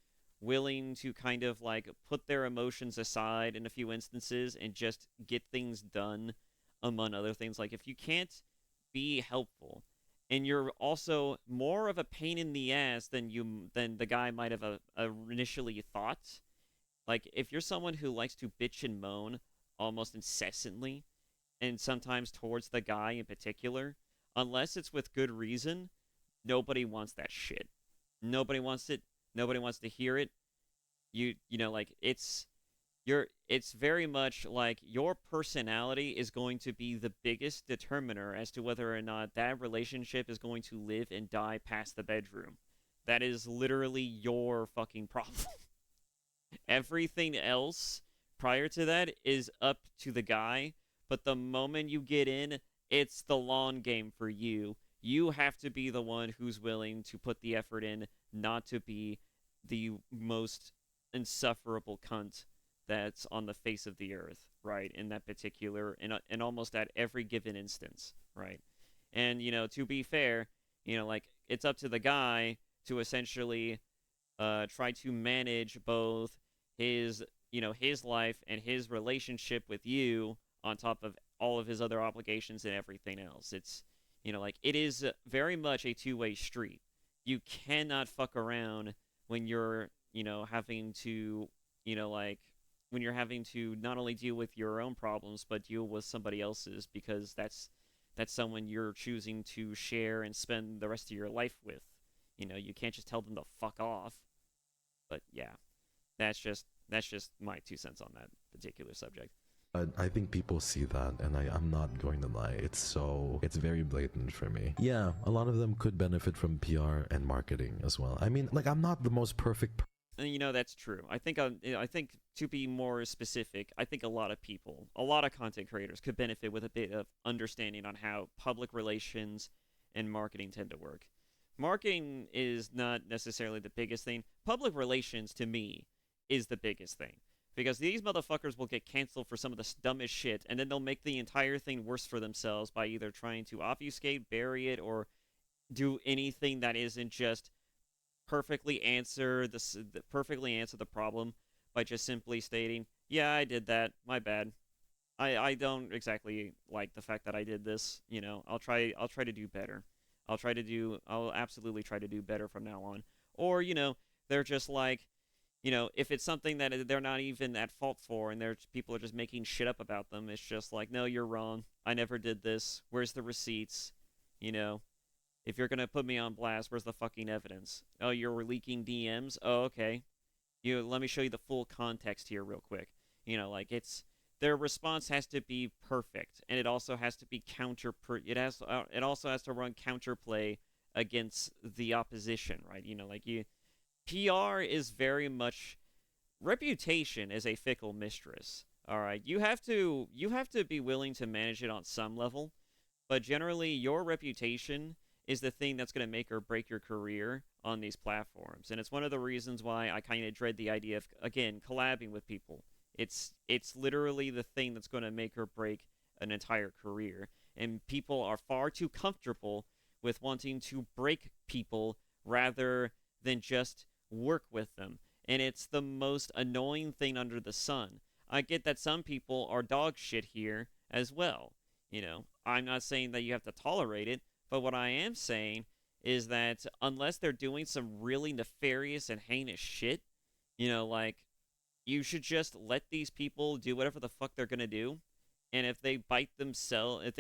Speaker 1: willing to kind of like put their emotions aside in a few instances and just get things done, among other things. Like if you can't be helpful and you're also more of a pain in the ass than the guy might have initially thought. Like if you're someone who likes to bitch and moan almost incessantly, and sometimes towards the guy in particular, unless it's with good reason, nobody wants that shit. Nobody wants it. Nobody wants to hear it. Like it's very much like your personality is going to be the biggest determiner as to whether or not that relationship is going to live and die past the bedroom. That is literally your fucking problem. Everything else prior to that is up to the guy, but the moment you get in, it's the long game for you. You have to be the one who's willing to put the effort in, not to be the most insufferable cunt that's on the face of the earth, right? In that particular, in almost at every given instance, right? And to be fair, like it's up to the guy to essentially try to manage both his his life and his relationship with you on top of all of his other obligations and everything else. It's like it is very much a two-way street. You cannot fuck around when you're having to like when you're having to not only deal with your own problems but deal with somebody else's, because that's someone you're choosing to share and spend the rest of your life with. You can't just tell them to fuck off. But yeah, that's just my 2 cents on that particular subject.
Speaker 2: I think people see that, and I'm not going to lie. It's very blatant for me. Yeah, a lot of them could benefit from PR and marketing as well. I mean, like, I'm not the most perfect.
Speaker 1: And that's true. I think to be more specific, I think a lot of people, a lot of content creators could benefit with a bit of understanding on how public relations and marketing tend to work. Marketing is not necessarily the biggest thing. Public relations, to me, is the biggest thing. Because these motherfuckers will get canceled for some of the dumbest shit, and then they'll make the entire thing worse for themselves by either trying to obfuscate, bury it, or do anything that isn't just perfectly answer the problem by just simply stating, "Yeah, I did that. My bad. I don't exactly like the fact that I did this. I'll try to do better. I'll absolutely try to do better from now on." Or, they're just like, if it's something that they're not even at fault for and people are just making shit up about them, it's just like, "No, you're wrong. I never did this. Where's the receipts?" You know, if you're going to put me on blast, where's the fucking evidence? "Oh, you're leaking DMs? Oh, okay. Let me show you the full context here real quick." Like their response has to be perfect, and it also has to be it also has to run counterplay against the opposition, right? Like PR is very much, reputation is a fickle mistress. All right, you have to be willing to manage it on some level, but generally your reputation is the thing that's going to make or break your career on these platforms. And it's one of the reasons why I kind of dread the idea of, again, collabing with people. It's literally the thing that's going to make or break an entire career. And people are far too comfortable with wanting to break people rather than just work with them. And it's the most annoying thing under the sun. I get that some people are dog shit here as well. I'm not saying that you have to tolerate it, but what I am saying is that unless they're doing some really nefarious and heinous shit, like you should just let these people do whatever the fuck they're gonna do. And if they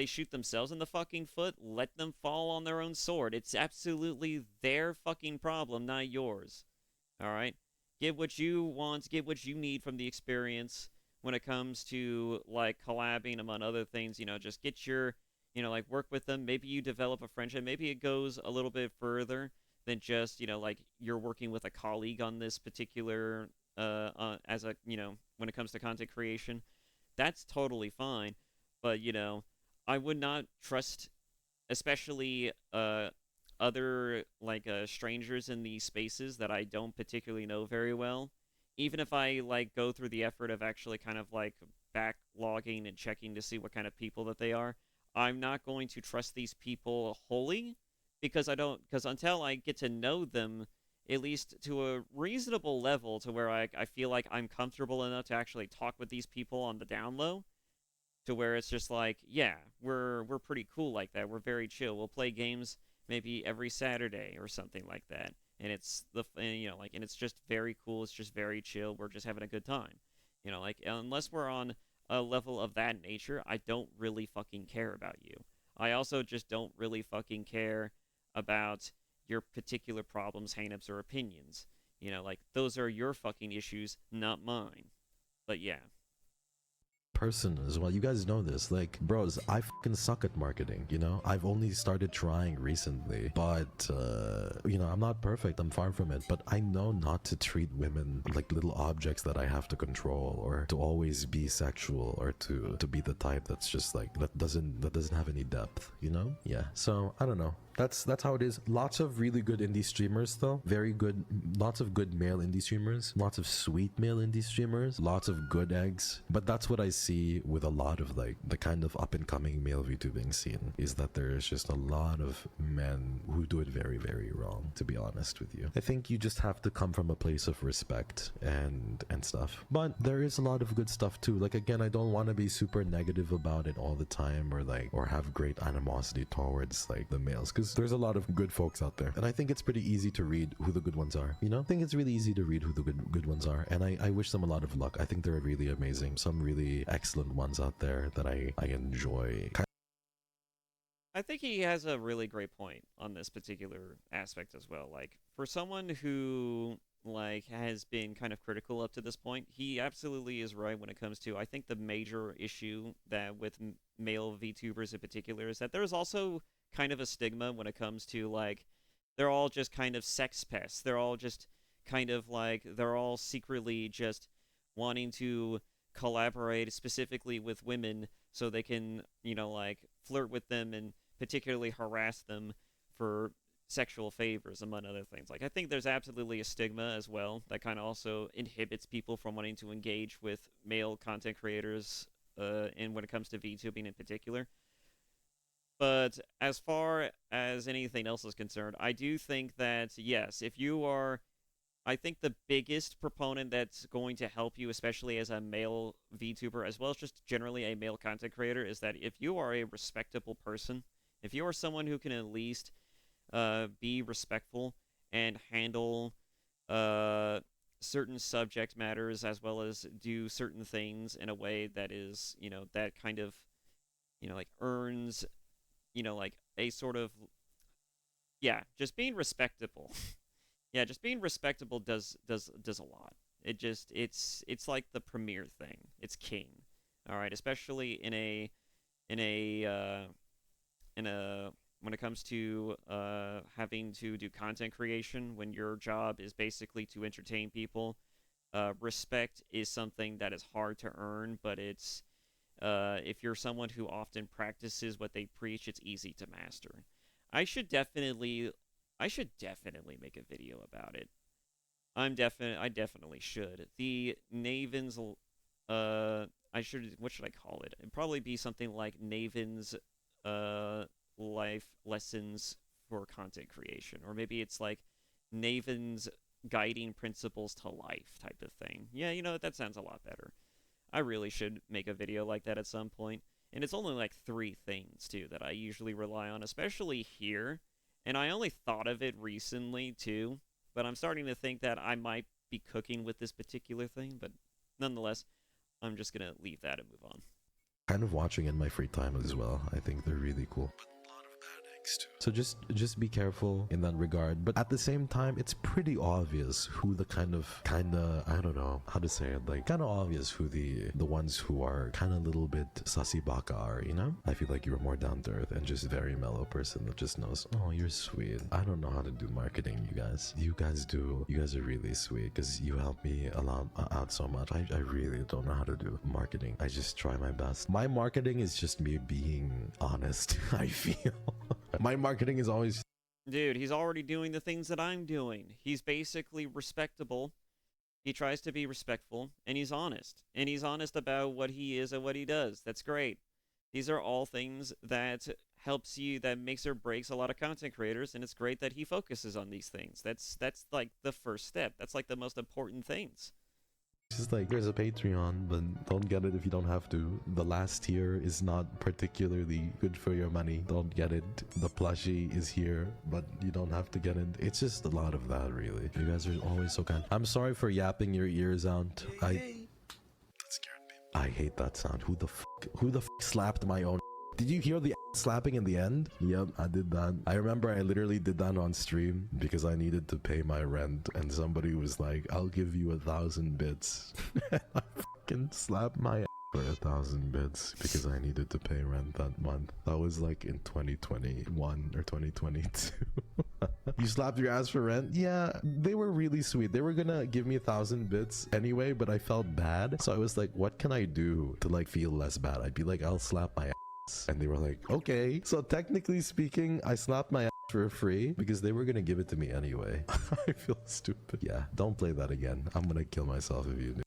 Speaker 1: shoot themselves in the fucking foot, let them fall on their own sword. It's absolutely their fucking problem, not yours. All right? Get what you want, get what you need from the experience when it comes to like collabing among other things. Just get your, like work with them. Maybe you develop a friendship. Maybe it goes a little bit further than just, like you're working with a colleague on this particular as a, when it comes to content creation. That's totally fine. But, I would not trust, especially other like strangers in these spaces that I don't particularly know very well. Even if I like go through the effort of actually kind of like backlogging and checking to see what kind of people that they are, I'm not going to trust these people wholly, because I don't because until I get to know them at least to a reasonable level to where I feel like I'm comfortable enough to actually talk with these people on the down low, to where it's just like, yeah, we're pretty cool like that. We're very chill. We'll play games maybe every Saturday or something like that. And it's and it's just very cool. It's just very chill. We're just having a good time. Like unless we're on a level of that nature, I don't really fucking care about you. I also just don't really fucking care about your particular problems, hangups, or opinions. Like those are your fucking issues, not mine. But yeah,
Speaker 2: person as well. You guys know this. Like, bros, I fucking suck at marketing, you know? I've only started trying recently, but, I'm not perfect. I'm far from it, but I know not to treat women like little objects that I have to control, or to always be sexual, or to be the type that's just like, that doesn't have any depth, you know? Yeah. So, I don't know. That's how it is. Lots of really good indie streamers though. Very good. Lots of good male indie streamers. Lots of sweet male indie streamers. Lots of good eggs. But that's what I see with a lot of like the kind of up and coming male VTubing scene, is that there's just a lot of men who do it very, very wrong, to be honest with you. I think you just have to come from a place of respect and stuff. But there is a lot of good stuff too. Like, again, I don't want to be super negative about it all the time, or have great animosity towards like the males, because there's a lot of good folks out there, and I think it's pretty easy to read who the good ones are. I think it's really easy to read who the good ones are, and I wish them a lot of luck. I think they're really amazing. Some really excellent ones out there that I enjoy.
Speaker 1: I think he has a really great point on this particular aspect as well. Like for someone who like has been kind of critical up to this point, he absolutely is right when it comes to, I think the major issue that with male VTubers in particular is that there's also kind of a stigma when it comes to like they're all just kind of sex pests. They're all just kind of like they're all secretly just wanting to collaborate specifically with women so they can, like flirt with them and particularly harass them for sexual favors, among other things. Like, I think there's absolutely a stigma as well that kind of also inhibits people from wanting to engage with male content creators, and when it comes to VTubing in particular. But as far as anything else is concerned, I do think that, yes, if you are, I think the biggest proponent that's going to help you, especially as a male VTuber, as well as just generally a male content creator, is that if you are a respectable person, if you are someone who can at least be respectful and handle uh, certain subject matters as well as do certain things in a way that is, that kind of, like earns, like a sort of, yeah, just being respectable. Yeah, just being respectable does a lot. It's like the premier thing. It's king. All right, especially in a in a when it comes to having to do content creation when your job is basically to entertain people. Respect is something that is hard to earn, but it's if you're someone who often practices what they preach, it's easy to master. I should definitely I should definitely make a video about it. I definitely should. The Naven's I should what should I call it? It'd probably be something like Naven's life lessons for content creation, or maybe it's like Naven's guiding principles to life type of thing. Yeah, that sounds a lot better. I really should make a video like that at some point. And it's only like three things too that I usually rely on, especially here. And I only thought of it recently too, but I'm starting to think that I might be cooking with this particular thing, but nonetheless, I'm just gonna leave that and move on.
Speaker 2: Kind of watching in my free time as well. I think they're really cool. So just be careful in that regard. But at the same time, it's pretty obvious who the kinda I don't know how to say it, like kinda obvious who the ones who are kinda a little bit sussy baka are, I feel like you're a more down to earth and just very mellow person that just knows, oh, you're sweet. I don't know how to do marketing, you guys. You guys do. You guys are really sweet because you help me a lot out so much. I really don't know how to do marketing. I just try my best. My marketing is just me being honest, I feel. My marketing is always
Speaker 1: Dude, he's already doing the things that I'm doing. He's basically respectable. He tries to be respectful, and he's honest. And he's honest about what he is and what he does. That's great. These are all things that helps you, that makes or breaks a lot of content creators, and it's great that he focuses on these things. That's like the first step. That's like the most important things.
Speaker 2: Just like, there's a Patreon, but don't get it if you don't have to. The last tier is not particularly good for your money. Don't get it. The plushie is here, but you don't have to get it. It's just a lot of that, really. You guys are always so kind. I'm sorry for yapping your ears out. I hate that sound. Who the f slapped my own? Did you hear the slapping in the end? Yep, I did that. I remember I literally did that on stream because I needed to pay my rent, and somebody was like, I'll give you 1,000 bits. I fucking slapped my for 1,000 bits because I needed to pay rent that month. That was like in 2021 or 2022. You slapped your ass for rent? Yeah, they were really sweet. They were gonna give me 1,000 bits anyway, but I felt bad. So I was like, what can I do to like feel less bad? I'd be like, I'll slap my ass. And they were like, okay. So technically speaking, I slapped my ass for free because they were gonna give it to me anyway. I feel stupid. Yeah, don't play that again. I'm gonna kill myself if you do.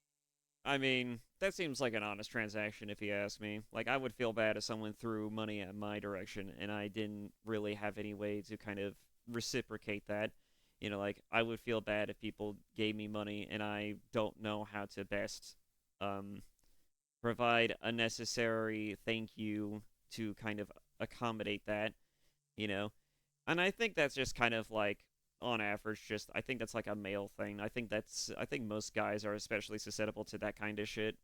Speaker 1: I mean, that seems like an honest transaction if you ask me. Like, I would feel bad if someone threw money at my direction and I didn't really have any way to kind of reciprocate that. You know, like, I would feel bad if people gave me money and I don't know how to best um, provide a necessary thank you to kind of accommodate that, you know? And I think that's just kind of like, on average, just I think that's like a male thing. I think most guys are especially susceptible to that kind of shit.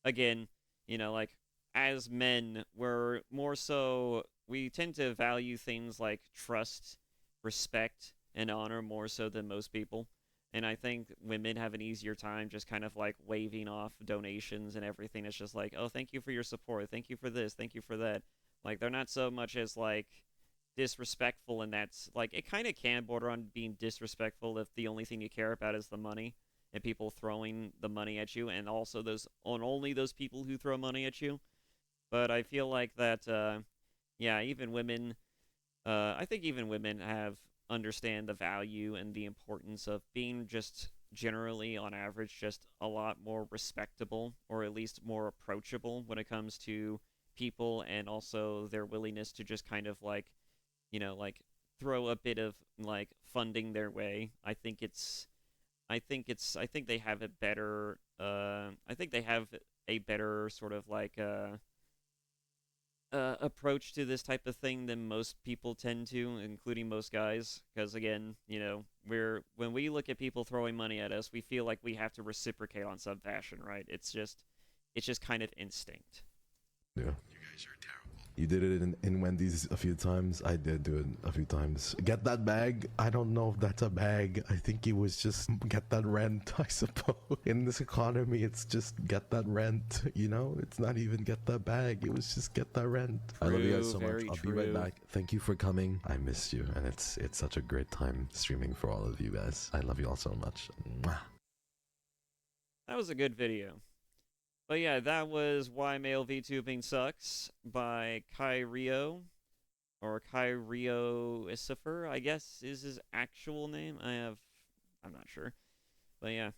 Speaker 1: Again, you know, like as men, we're more so we tend to value things like trust, respect, and honor more so than most people. And I think women have an easier time just kind of like waving off donations and everything. It's just like, oh, thank you for your support. Thank you for this. Thank you for that. Like, they're not so much as like disrespectful, and that's like it kind of can border on being disrespectful if the only thing you care about is the money and people throwing the money at you, and also those on only those people who throw money at you. But I feel like that yeah, even women, I think even women have understand the value and the importance of being just generally on average just a lot more respectable, or at least more approachable when it comes to people, and also their willingness to just kind of like, you know, like throw a bit of like funding their way. I think they have a better I think they have a better sort of like approach to this type of thing than most people tend to, including most guys. Because again, you know, when we look at people throwing money at us, we feel like we have to reciprocate on some fashion, right? It's just kind of instinct.
Speaker 2: Yeah. You did it in Wendy's a few times. I did do it a few times. Get that bag? I don't know if that's a bag. I think it was just get that rent, I suppose. In this economy, it's just get that rent, you know? It's not even get that bag. It was just get that rent. I love you guys so much.
Speaker 1: Very
Speaker 2: I'll be
Speaker 1: true.
Speaker 2: right back. Thank you for coming. I missed you, and it's such a great time streaming for all of you guys. I love you all so much. Mwah.
Speaker 1: That was a good video. But yeah, that was Why Male VTubing Sucks by Kai Rio, or Kai Rio Isifer, I guess is his actual name. I'm not sure. But yeah,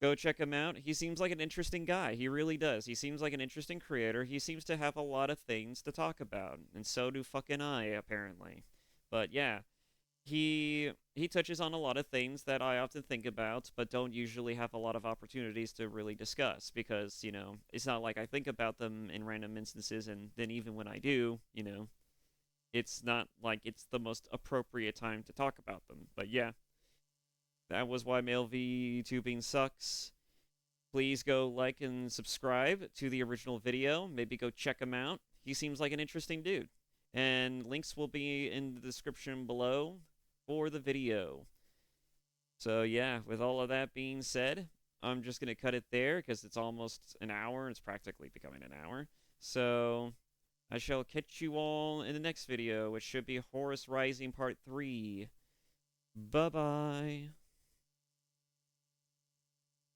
Speaker 1: go check him out. He seems like an interesting guy. He really does. He seems like an interesting creator. He seems to have a lot of things to talk about, and so do fucking I, apparently. But yeah, he touches on a lot of things that I often think about, but don't usually have a lot of opportunities to really discuss, because, you know, it's not like I think about them in random instances, and then even when I do, you know, it's not like it's the most appropriate time to talk about them. But yeah, that was Why Male VTubing Sucks. Please go like and subscribe to the original video. Maybe go check him out. He seems like an interesting dude. And links will be in the description below for the video. So yeah, with all of that being said, I'm just going to cut it there because it's almost an hour. It's practically becoming an hour. So I shall catch you all in the next video, which should be Horus Rising Part 3. Bye-bye.